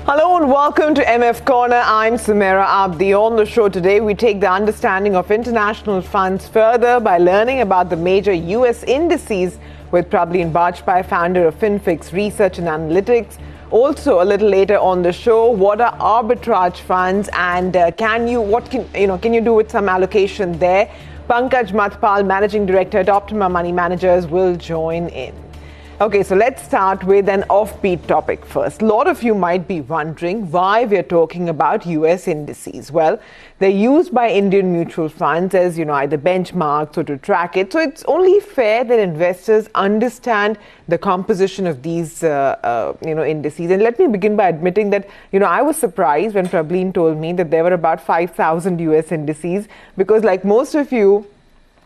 Hello and welcome to MF Corner. I'm Sumaira Abidi. On the show today, we take the understanding of international funds further by learning about the major US indices with Prableen Bajpai, founder of FinFix Research Analytics. Also, a little later on the show, what are arbitrage funds and can you do with some allocation there? Pankaj Mathpal, Managing Director at Optima Money Managers, will join in. Okay, so let's start with an offbeat topic first. A lot of you might be wondering why we're talking about US indices. Well, they're used by Indian mutual funds as, either benchmarks or to track it. So it's only fair that investors understand the composition of these, indices. And let me begin by admitting that, I was surprised when Prableen told me that there were about 5,000 US indices because like most of you,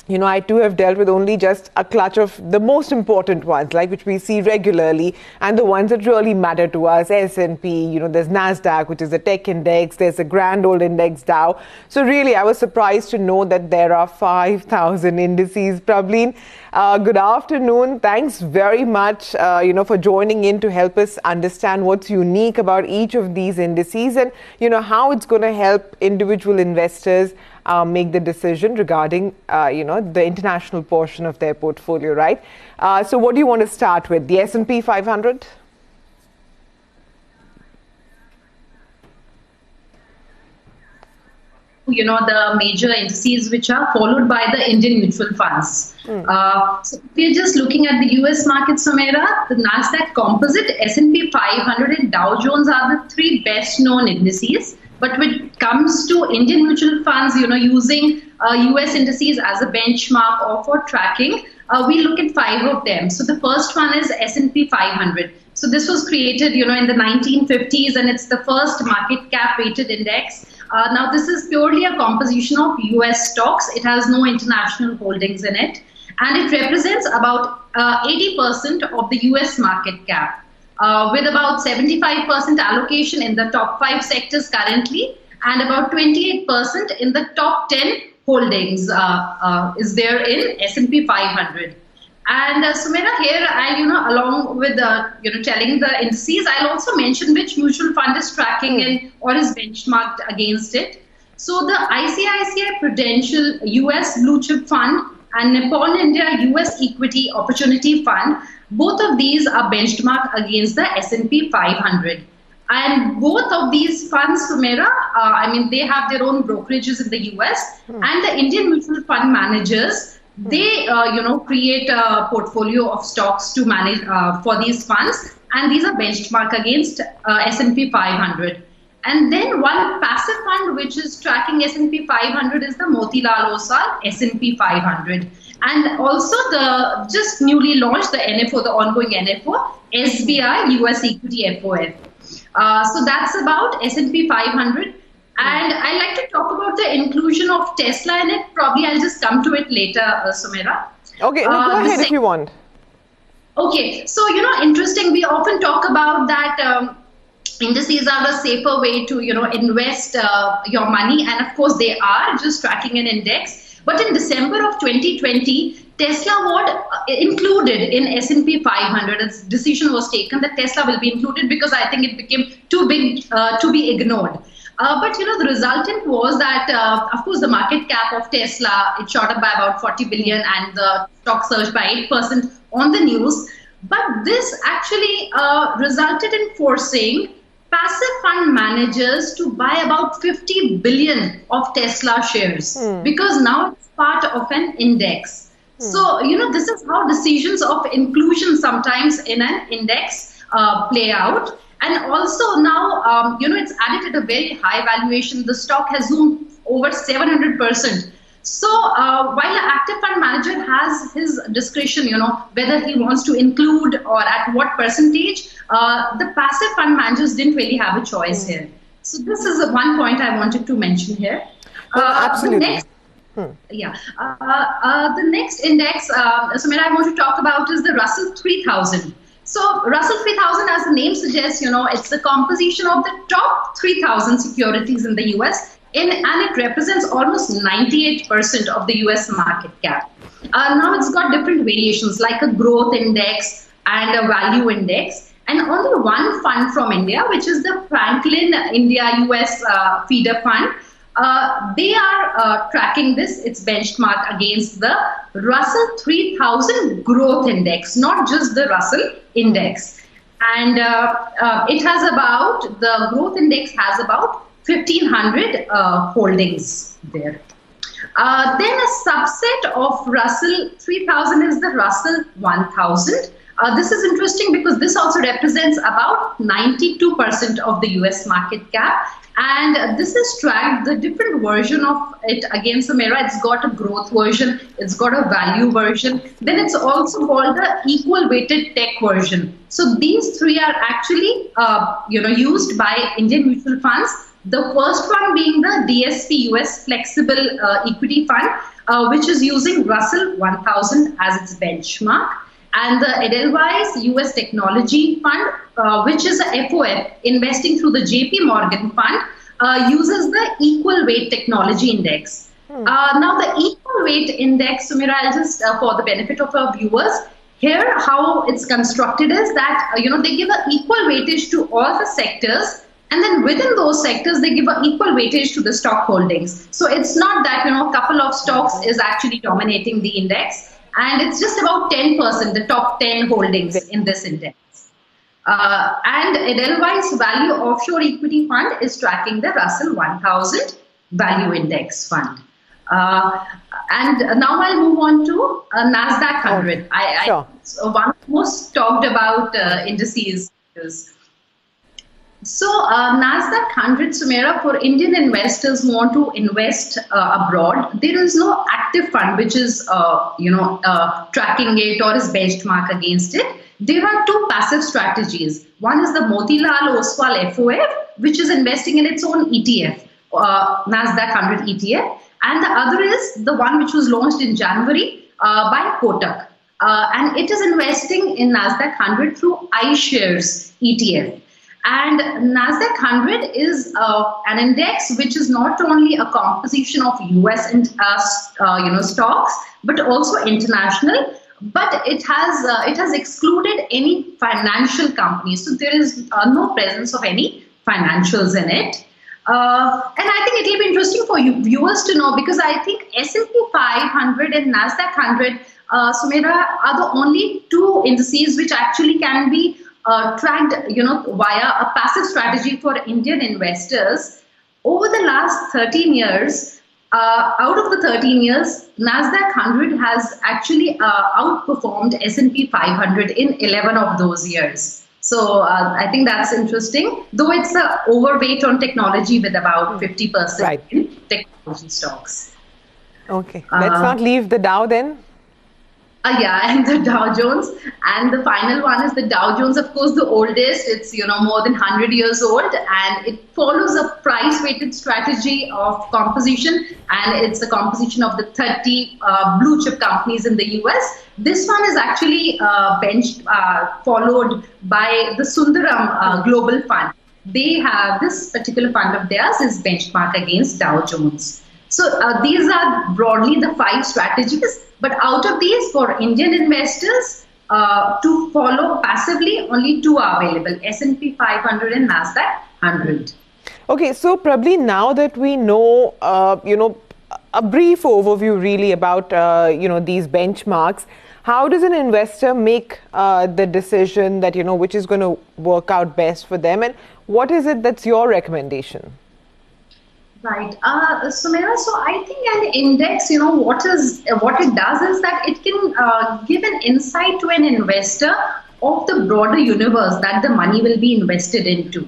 I too have dealt with only just a clutch of the most important ones, like which we see regularly, and the ones that really matter to us, S&P, there's NASDAQ, which is a tech index, there's a grand old index Dow. So really, I was surprised to know that there are 5,000 indices. Prableen, good afternoon. Thanks very much, for joining in to help us understand what's unique about each of these indices and, how it's going to help individual investors make the decision regarding, the international portion of their portfolio, right? So what do you want to start with? The S&P 500? The major indices which are followed by the Indian mutual funds. So if we're just looking at the US market, Sumaira, the NASDAQ Composite, S&P 500 and Dow Jones are the three best known indices. But when it comes to Indian mutual funds, using US indices as a benchmark or for tracking, we look at 5 of them. So the first one is S&P 500. So this was created, in the 1950s, and it's the first market cap weighted index. Now this is purely a composition of US stocks. It has no international holdings in it, and it represents about 80% of the US market cap. With about 75% allocation in the top 5 sectors currently, and about 28% in the top 10 holdings is there in S&P 500. And Sumaira, here, along with telling the indices, I'll also mention which mutual fund is tracking and or is benchmarked against it. So the ICICI Prudential US Blue Chip Fund and Nippon India US Equity Opportunity Fund, both of these are benchmarked against the S&P 500. And both of these funds, Sumaira, they have their own brokerages in the US, and the Indian mutual fund managers, they, create a portfolio of stocks to manage for these funds, and these are benchmarked against S&P 500. And then one passive fund which is tracking S&P 500 is the Motilal Oswal S&P 500. And also the just newly launched the NFO, the ongoing NFO, SBI US Equity FOF. So that's about S&P 500. And I like to talk about the inclusion of Tesla in it. Probably I'll just come to it later, Sumaira. Okay, go ahead if you want. Okay, so interesting. We often talk about that indices are a safer way to invest your money, and of course they are just tracking an index. But in December of 2020, Tesla was included in S&P 500. A decision was taken that Tesla will be included because I think it became too big to be ignored. But the resultant was that, of course, the market cap of Tesla, it shot up by about 40 billion and the stock surged by 8% on the news. But this actually resulted in forcing passive fund managers to buy about 50 billion of Tesla shares because now it's part of an index. So, this is how decisions of inclusion sometimes in an index play out. And also now, it's added at a very high valuation. The stock has zoomed over 700%. So while an active fund manager has his discretion, whether he wants to include or at what percentage, the passive fund managers didn't really have a choice here. So this is one point I wanted to mention here. Absolutely. The next index, Sumaira, I want to talk about is the Russell 3000. So Russell 3000, as the name suggests, it's the composition of the top 3,000 securities in the US. And it represents almost 98% of the US market cap. Now it's got different variations like a growth index and a value index. and only one fund from India, which is the Franklin India US feeder fund. They are tracking this. It's benchmarked against the Russell 3000 growth index, not just the Russell index. And it has about, the growth index has about 1,500 holdings there. Then a subset of Russell 3000 is the Russell 1000. This is interesting because this also represents about 92% of the US market cap. And this is tracked, the different version of it against Sumaira. It's got a growth version, it's got a value version, then it's also called the equal weighted tech version. So these three are actually used by Indian mutual funds. The first one being the DSP US Flexible Equity Fund, which is using Russell 1000 as its benchmark. And the Edelweiss US Technology Fund, which is a FOF, investing through the JP Morgan Fund, uses the Equal Weight Technology Index. Now, the Equal Weight Index, Sumaira, I'll just, for the benefit of our viewers, here how it's constructed is that, they give an equal weightage to all the sectors, and then within those sectors, they give an equal weightage to the stock holdings. So it's not that, a couple of stocks is actually dominating the index. And it's just about 10%, the top 10 holdings in this index. And Edelweiss Value Offshore Equity Fund is tracking the Russell 1000 Value Index Fund. And now I'll move on to NASDAQ 100. So one of the most talked about indices. So NASDAQ 100, Sumaira, for Indian investors who want to invest abroad, there is no active fund which is, tracking it or is benchmark against it. There are two passive strategies. One is the Motilal Oswal FOF, which is investing in its own ETF, NASDAQ 100 ETF. And the other is the one which was launched in January by Kotak. And it is investing in NASDAQ 100 through iShares ETF. And NASDAQ 100 is an index which is not only a composition of US and stocks, but also international. But it has excluded any financial companies, so there is no presence of any financials in it. And I think it will be interesting for you viewers to know, because I think S&P 500 and NASDAQ 100, Sumaira, are the only two indices which actually can be tracked, via a passive strategy for Indian investors. Over the last 13 years, out of the 13 years, NASDAQ 100 has actually outperformed S&P 500 in 11 of those years. So I think that's interesting, though it's an overweight on technology with about 50% in technology stocks. Okay, let's not leave the Dow then. And the Dow Jones. And the final one is the Dow Jones, of course, the oldest. It's, more than 100 years old, and it follows a price-weighted strategy of composition, and it's a composition of the 30 blue chip companies in the US. This one is actually followed by the Sundaram Global Fund. They have, this particular fund of theirs is benchmarked against Dow Jones. So these are broadly the 5 strategies. But out of these, for Indian investors to follow passively, only 2 are available: S&P 500 and NASDAQ 100. Okay, so probably now that we know, a brief overview really about, these benchmarks, how does an investor make the decision that, which is going to work out best for them, and what is it that's your recommendation? Right. Sumaira, so I think an index, what it does is that it can give an insight to an investor of the broader universe that the money will be invested into.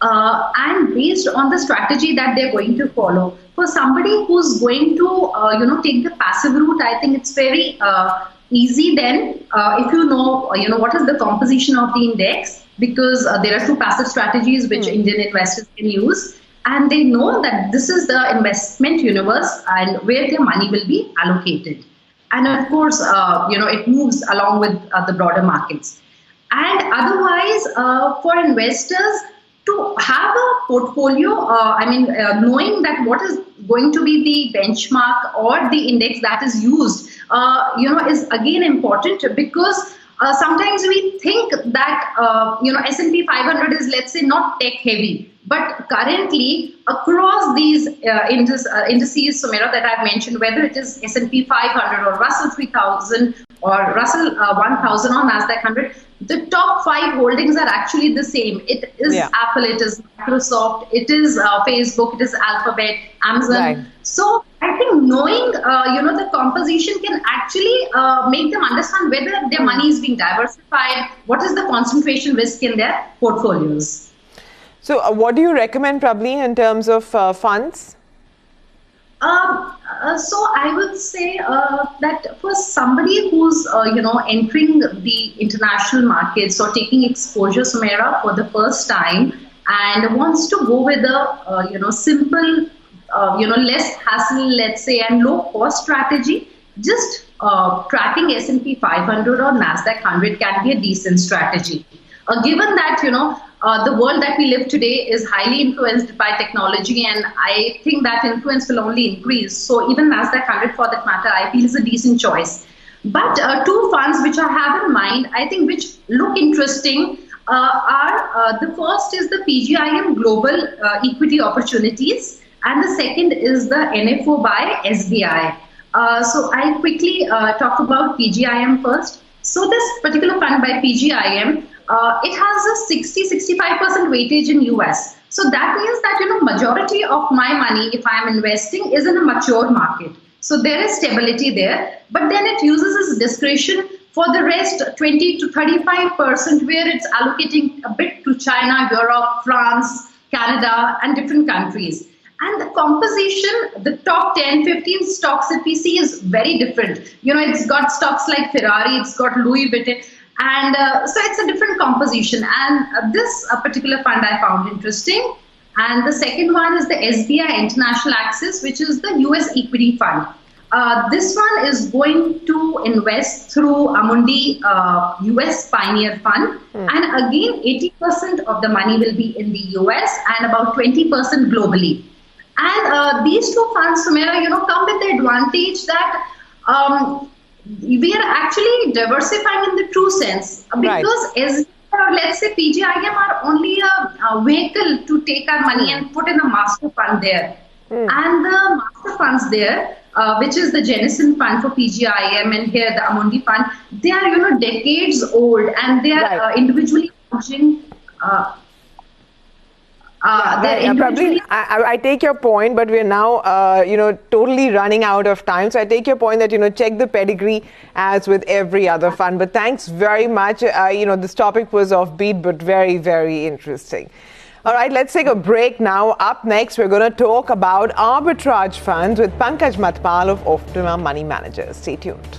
And based on the strategy that they're going to follow. For somebody who's going to, take the passive route, I think it's very easy then, if you know, what is the composition of the index, because there are 2 passive strategies which Indian investors can use. And they know that this is the investment universe and where their money will be allocated. And of course, it moves along with the broader markets. And otherwise, for investors to have a portfolio, knowing that what is going to be the benchmark or the index that is used, is again important, because sometimes we think that S&P 500 is, let's say, not tech heavy. But currently, across these indices, Sumaira, that I've mentioned, whether it is S&P 500 or Russell 3000 or Russell 1000 or NASDAQ 100, the top 5 holdings are actually the same. It is Apple, it is Microsoft, it is Facebook, it is Alphabet, Amazon. Right. So I think knowing, the composition can actually make them understand whether their money is being diversified, what is the concentration risk in their portfolios. So what do you recommend, Prableen, in terms of funds? So I would say that for somebody who's, entering the international markets or taking exposure, Sumaira, for the first time and wants to go with a, simple, less hassle, let's say, and low cost strategy, just tracking S&P 500 or NASDAQ 100 can be a decent strategy. Given that, the world that we live today is highly influenced by technology, and I think that influence will only increase. So even NASDAQ 100, for that matter, I feel is a decent choice. But 2 funds which I have in mind, I think, which look interesting are the first is the PGIM Global Equity Opportunities, and the second is the NFO by SBI. So I'll quickly talk about PGIM first. So this particular fund by PGIM, it has a 60-65% weightage in US. So that means that, majority of my money, if I'm investing, is in a mature market. So there is stability there. But then it uses its discretion for the rest, 20 to 35%, where it's allocating a bit to China, Europe, France, Canada, and different countries. And the composition, the top 10, 15 stocks that we see is very different. It's got stocks like Ferrari, it's got Louis Vuitton. And so it's a different composition. And this particular fund I found interesting. And the second one is the SBI International Access, which is the US equity fund. This one is going to invest through Amundi US Pioneer Fund. And again, 80% of the money will be in the US and about 20% globally. And these 2 funds, Sumaira, come with the advantage that we are actually diversifying in the true sense, because SBI or let's say PGIM are only a vehicle to take our money and put in a master fund there. And the master funds there, which is the Jennison fund for PGIM and here the Amundi fund, they are decades old, and they are individually launching. Probably, I take your point, but we're now, totally running out of time. So I take your point that, check the pedigree as with every other fund. But thanks very much. This topic was offbeat, but very, very interesting. All right, let's take a break now. Up next, we're going to talk about arbitrage funds with Pankaj Matpal of Optima Money Managers. Stay tuned.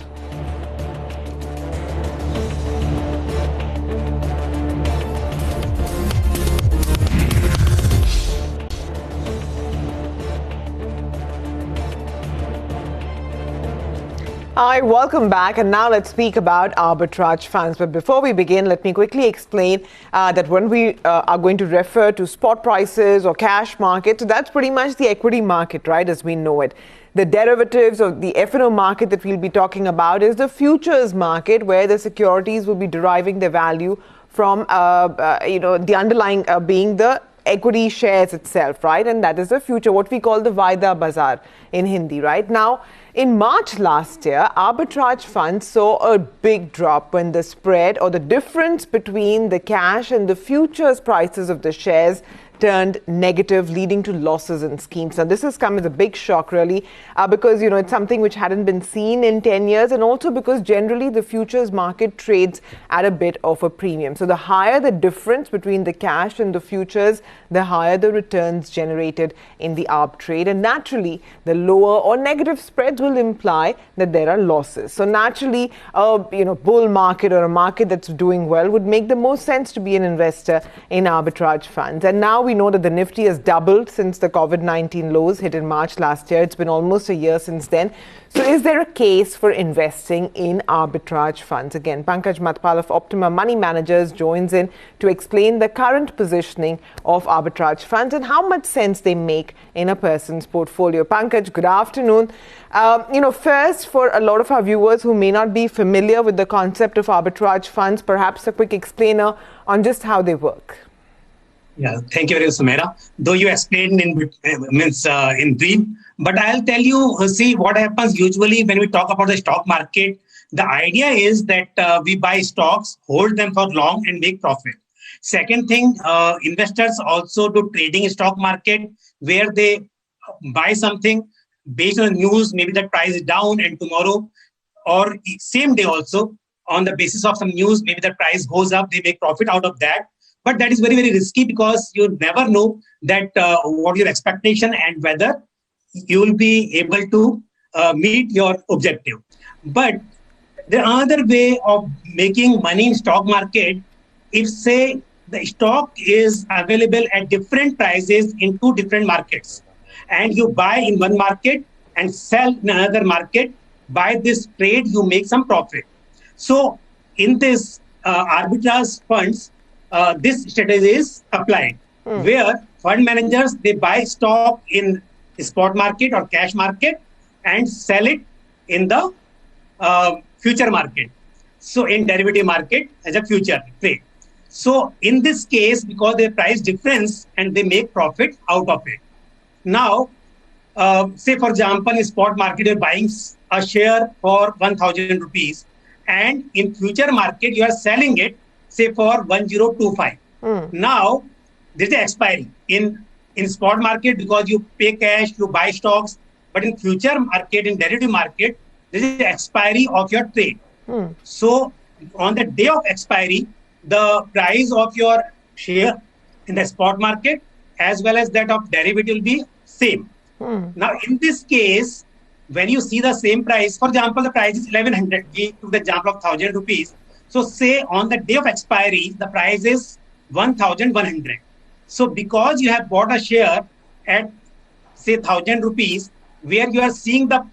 Hi, welcome back, and now let's speak about arbitrage funds. But before we begin, let me quickly explain that when we are going to refer to spot prices or cash market, so that's pretty much the equity market, right, as we know it. The derivatives or the F&O market that we'll be talking about is the futures market, where the securities will be deriving their value from, the underlying being the equity shares itself, right? And that is the future, what we call the Vaida Bazaar in Hindi, right? Now, in March last year, arbitrage funds saw a big drop when the spread or the difference between the cash and the futures prices of the shares turned negative, leading to losses in schemes. Now, this has come as a big shock, really, because, it's something which hadn't been seen in 10 years, and also because generally the futures market trades at a bit of a premium. So the higher the difference between the cash and the futures, the higher the returns generated in the arb trade. And naturally, the lower or negative spreads will imply that there are losses. So naturally, a bull market or a market that's doing well would make the most sense to be an investor in arbitrage funds. And now we we know that the Nifty has doubled since the COVID-19 lows hit in March last year. It's been almost a year since then. So is there a case for investing in arbitrage funds? Again, Pankaj Matpal of Optima Money Managers joins in to explain the current positioning of arbitrage funds and how much sense they make in a person's portfolio. Pankaj, good afternoon. First, for a lot of our viewers who may not be familiar with the concept of arbitrage funds, perhaps a quick explainer on just how they work. Yeah, thank you very much, Sumaira. Though you explained in brief, but I'll tell you, see what happens usually when we talk about the stock market. The idea is that we buy stocks, hold them for long and make profit. Second thing, investors also do trading in stock market where they buy something based on the news, maybe the price is down and tomorrow or same day also on the basis of some news, maybe the price goes up, they make profit out of that. But that is very, very risky because you never know that what your expectation and whether you will be able to meet your objective. But the other way of making money in stock market, if say the stock is available at different prices in two different markets, and you buy in one market and sell in another market, by this trade you make some profit. So in this arbitrage funds, this strategy is applied, where fund managers, they buy stock in spot market or cash market and sell it in the future market. So in derivative market as a future trade. So in this case, because they price difference and they make profit out of it. Now, say for example, in spot market, you're buying a share for 1,000 rupees and in future market, you are selling it say for 1,025. Now, there is an expiry in spot market because you pay cash, you buy stocks, but in future market, in derivative market, there is an expiry of your trade. So on the day of expiry, the price of your share in the spot market as well as that of derivative will be same. Now, in this case, when you see the same price, for example, the price is 1,100. We took the example of 1,000 rupees. So say on the day of expiry, the price is 1,100. So because you have bought a share at say 1,000 rupees, where you are seeing the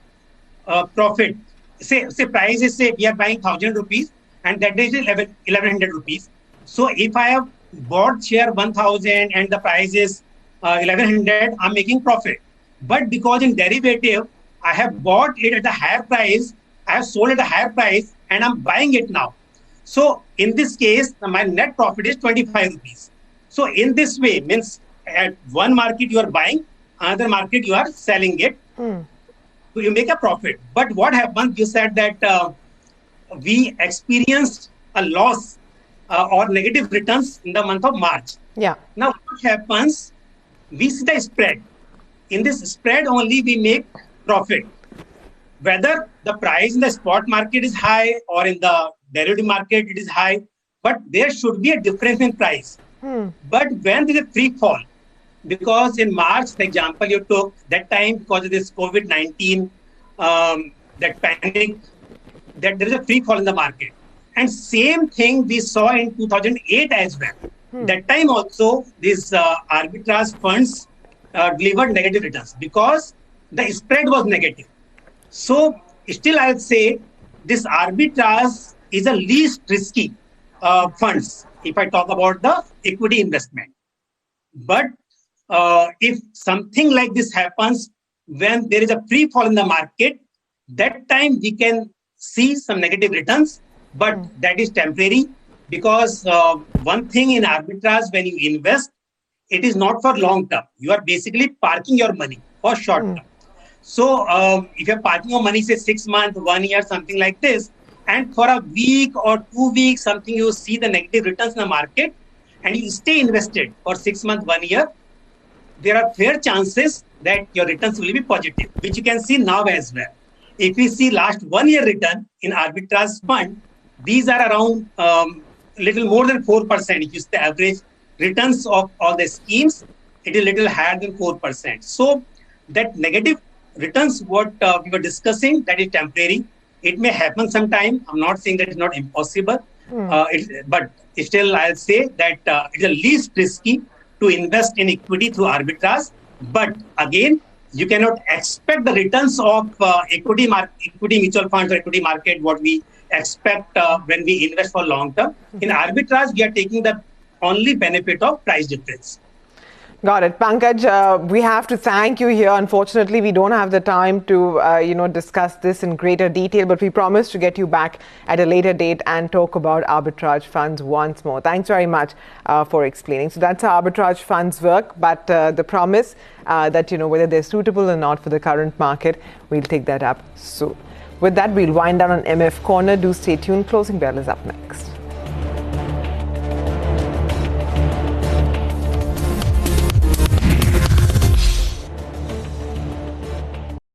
profit, say price is say we are buying 1,000 rupees and that is 1,100 rupees. So if I have bought share 1,000 and the price is 1,100, I'm making profit. But because in derivative, I have bought it at a higher price, I have sold at a higher price and I'm buying it now. So in this case, my net profit is 25 rupees. So in this way, means at one market you are buying, another market you are selling it. So you make a profit. But what happens, you said that we experienced a loss or negative returns in the month of March. Yeah. Now what happens, we see the spread. In this spread only we make profit. Whether the price in the spot market is high or in the derivative market it is high, but there should be a difference in price. But when there is a free fall, because in March, the example you took, that time because of this COVID-19, that panic, that there is a free fall in the market. And same thing we saw in 2008 as well. That time also, these arbitrage funds delivered negative returns because the spread was negative. So still I'll say this arbitrage is the least risky funds if I talk about the equity investment. But if something like this happens when there is a free fall in the market, that time we can see some negative returns, but that is temporary because one thing in arbitrage, when you invest, it is not for long term. You are basically parking your money for short term. So if you're parking your money, say 6 months, 1 year, something like this, and for a week or 2 weeks, something you see the negative returns in the market, and you stay invested for 6 months, 1 year, there are fair chances that your returns will be positive, which you can see now as well. If we see last 1 year return in arbitrage fund, these are around little more than 4%. If you see the average returns of all the schemes, it is little higher than 4%. So that negative returns, what we were discussing, that is temporary. It may happen sometime. I'm not saying that it's not impossible, but still I'll say that it's the least risky to invest in equity through arbitrage. But again, you cannot expect the returns of equity mutual funds or equity market what we expect when we invest for long term. In arbitrage, we are taking the only benefit of price difference. Got it. Pankaj, we have to thank you here. Unfortunately, we don't have the time to, discuss this in greater detail, but we promise to get you back at a later date and talk about arbitrage funds once more. Thanks very much for explaining. So that's how arbitrage funds work, but the promise that, whether they're suitable or not for the current market, we'll take that up soon. With that, we'll wind down on MF Corner. Do stay tuned. Closing bell is up next.